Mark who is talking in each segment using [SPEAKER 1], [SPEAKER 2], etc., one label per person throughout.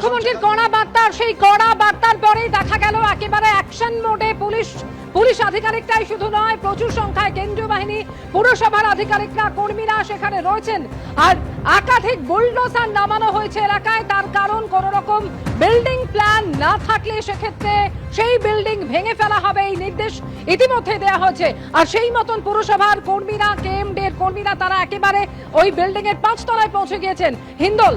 [SPEAKER 1] মুখ্যমন্ত্রীর কড়া বার্তা, সেই কড়া বার্তার পরেই দেখা গেল একেবারে অ্যাকশন মোডে পুলিশ আধিকারিকরাই শুধু নয়, প্রচুর সংখ্যায় কেন্দ্রীয় বাহিনী, পুরসভার আধিকারিকরা, কর্মীরা সেখানে রয়েছেন। আর একাধিক বুলডোজার নামানো হয়েছে এলাকায়। তার কারণ, কোন রকম বিল্ডিং প্ল্যান না থাকলে সেক্ষেত্রে সেই বিল্ডিং ভেঙে ফেলা হবে, এই নির্দেশ ইতিমধ্যে দেওয়া হয়েছে। আর সেই মতন পুরসভার কর্মীরা, কেএমডি এর কর্মীরা, তারা একেবারে ওই বিল্ডিং এর 5 তলায় পৌঁছে গিয়েছেন। হিন্দল,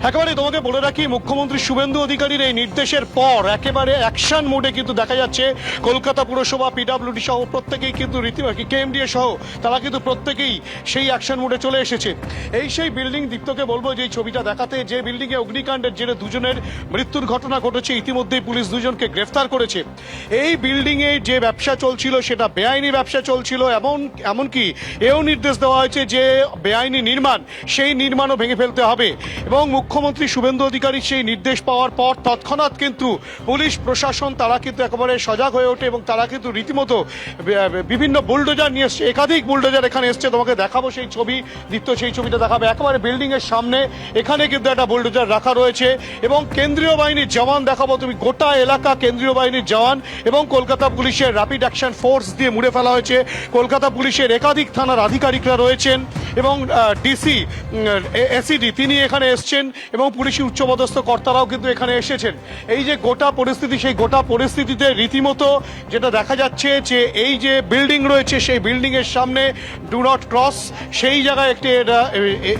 [SPEAKER 2] একেবারে তোমাকে বলে রাখি, মুখ্যমন্ত্রী শুভেন্দু অধিকারীর এই নির্দেশের পর একেবারে অ্যাকশন মোডে কিন্তু দেখা যাচ্ছে কলকাতা পুরসভা, পিডব্লিউডি সহ প্রত্যেকেই কিন্তু রীতিমতো, কেএমডিএ সহ তারা কিন্তু প্রত্যেকেই সেই অ্যাকশন মোডে চলে এসেছে। এই সেই বিল্ডিং, দীপ্তকে বলবো যে ছবিটা দেখাতে, যে বিল্ডিং এ অগ্নিকাণ্ডের জেরে দুজনের মৃত্যুর ঘটনা ঘটেছে, ইতিমধ্যেই পুলিশ দুজনকে গ্রেফতার করেছে। এই বিল্ডিং এ যে ব্যবসা চলছিল সেটা বেআইনি ব্যবসা চলছিল, এমনকি এও নির্দেশ দেওয়া হয়েছে যে বেআইনি নির্মাণ, সেই নির্মাণও ভেঙে ফেলতে হবে। এবং মুখ্যমন্ত্রী শুভেন্দু অধিকারী সেই নির্দেশ পাওয়ার পর তৎক্ষণাৎ কিন্তু পুলিশ প্রশাসন তারা কিন্তু একেবারে সজাগ হয়ে ওঠে এবং তারা কিন্তু রীতিমতো বিভিন্ন বুলডোজার নিয়ে এসছে, একাধিক বুলডোজার এখানে এসছে। তোমাকে দেখাবো সেই ছবি, দীপ্ত সেই ছবিটা দেখাবে। একেবারে বিল্ডিং এর সামনে এখানে কিন্তু একটা বুলডোজার রাখা রয়েছে এবং কেন্দ্রীয় বাহিনীর জওয়ান দেখাবো তুমি, গোটা এলাকা কেন্দ্রীয় বাহিনীর জওয়ান এবং কলকাতা পুলিশের র্যাপিড অ্যাকশন ফোর্স দিয়ে মুড়ে ফেলা হয়েছে। কলকাতা পুলিশের একাধিক থানার আধিকারিকরা রয়েছেন এবং ডিসি, এসিডি তিনি এখানে এসছেন এবং পুলিশি উচ্চপদস্থ কর্তারাও কিন্তু এখানে এসেছেন। এই যে গোটা পরিস্থিতি, সেই গোটা পরিস্থিতিতে রীতিমতো যেটা দেখা যাচ্ছে যে এই যে বিল্ডিং রয়েছে, সেই বিল্ডিং এর সামনে ডু নট ক্রস, সেই জায়গায় একটি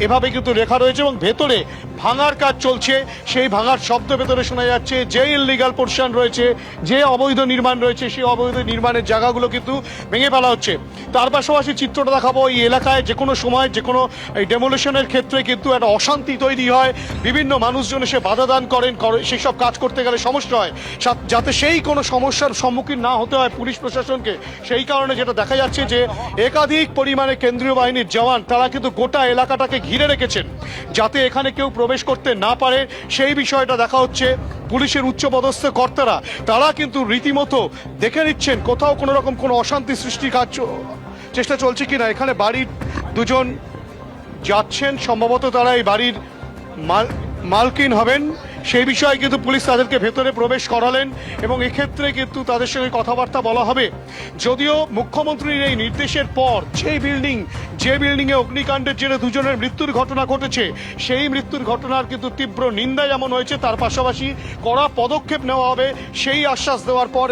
[SPEAKER 2] এভাবে কিন্তু লেখা রয়েছে এবং ভেতরে ভাঙার কাজ চলছে। সেই ভাঙার শব্দ ভেতরে শোনা যাচ্ছে। যে ইললিগাল পোর্শন রয়েছে, যে অবৈধ নির্মাণ রয়েছে, সেই অবৈধ নির্মাণের জায়গাগুলো কিন্তু ভেঙে ফেলা হচ্ছে। তার পাশাপাশি চিত্রটা দেখাবো, এই এলাকায় যে কোনো সময় যে কোনো এই ডেমোলিশনের ক্ষেত্রে কিন্তু একটা অশান্তি তৈরি হয়, বিভিন্ন মানুষজন এসে বাধা দান করেন, সেই সব কাজ করতে গেলে সমস্যা হয়, যাতে সেই কোনো সমস্যার সম্মুখীন না হতে হয় পুলিশ প্রশাসনকে। সেই কারণে যেটা দেখা যাচ্ছে যে একাধিক পরিমাণে কেন্দ্রীয় বাহিনীর জওয়ান তারা কিন্তু গোটা এলাকাটাকে ঘিরে রেখেছেন যাতে এখানে কেউ প্রবেশ করতে না পারে, সেই বিষয়টা দেখা হচ্ছে। পুলিশের উচ্চপদস্থ কর্তারা তারা কিন্তু রীতিমতো দেখে নিচ্ছেন কোথাও কোনো রকম কোনো অশান্তি সৃষ্টির কাজ চেষ্টা চলছে কিনা। এখানে বাড়ির দুজন যাচ্ছেন, সম্ভবত তারা এই বাড়ির মালকিন হবেন, সেই বিষয়ে কিন্তু পুলিশ তাদেরকে ভেতরে প্রবেশ করালেন এবং এক্ষেত্রে কিন্তু তাদের সঙ্গে কথাবার্তা বলা হবে। যদিও মুখ্যমন্ত্রীর এই নির্দেশের পর যে বিল্ডিংয়ে অগ্নিকাণ্ডের জেরে দুজনের মৃত্যুর ঘটনা ঘটেছে, সেই মৃত্যুর ঘটনার কিন্তু তীব্র নিন্দা যেমন হয়েছে, তার পাশাপাশি কড়া পদক্ষেপ নেওয়া হবে সেই আশ্বাস দেওয়ার পর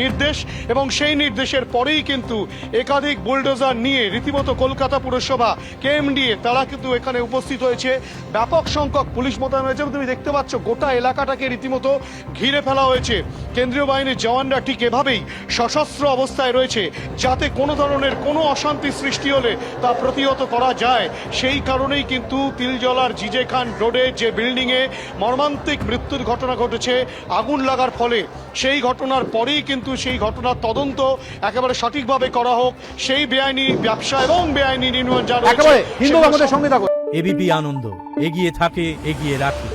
[SPEAKER 2] নির্দেশ, এবং সেই নির্দেশের পরেই কিন্তু একাধিক বুলডোজার নিয়ে রীতিমতো কলকাতা পুরসভা, কেএমডিএ তারা কিন্তু এখানে উপস্থিত হয়েছে। ব্যাপক সংখ্যক পুলিশ মোতায়েন হয়েছে। তুমি দেখতে পাচ্ছ গোটা এলাকাটাকে রীতিমতো ঘিরে ফেলা হয়েছে। কেন্দ্রীয় বাহিনীর জওয়ানরা ঠিক এভাবেই সশস্ত্র অবস্থায় রয়েছে যাতে কোনো ধরনের কোনো অশান্তি সৃষ্টি হলে তা প্রতিহত করা যায়। সেই কারণেই কিন্তু তিলজলার জিজে খান রোডে যে বিল্ডিংয়ে মর্মান্তিক মৃত্যুর ঘটনা ঘটেছে আগুন লাগার ফলে, সেই ঘটনার পরেই কিন্তু সেই ঘটনার তদন্ত একেবারে সঠিকভাবে করা হোক, সেই বেআইনি ব্যবসা এবং বেআইনি নির্মাণ যা রয়েছে।
[SPEAKER 3] এবিপি আনন্দ, এগিয়ে থাকে, এগিয়ে রাখে।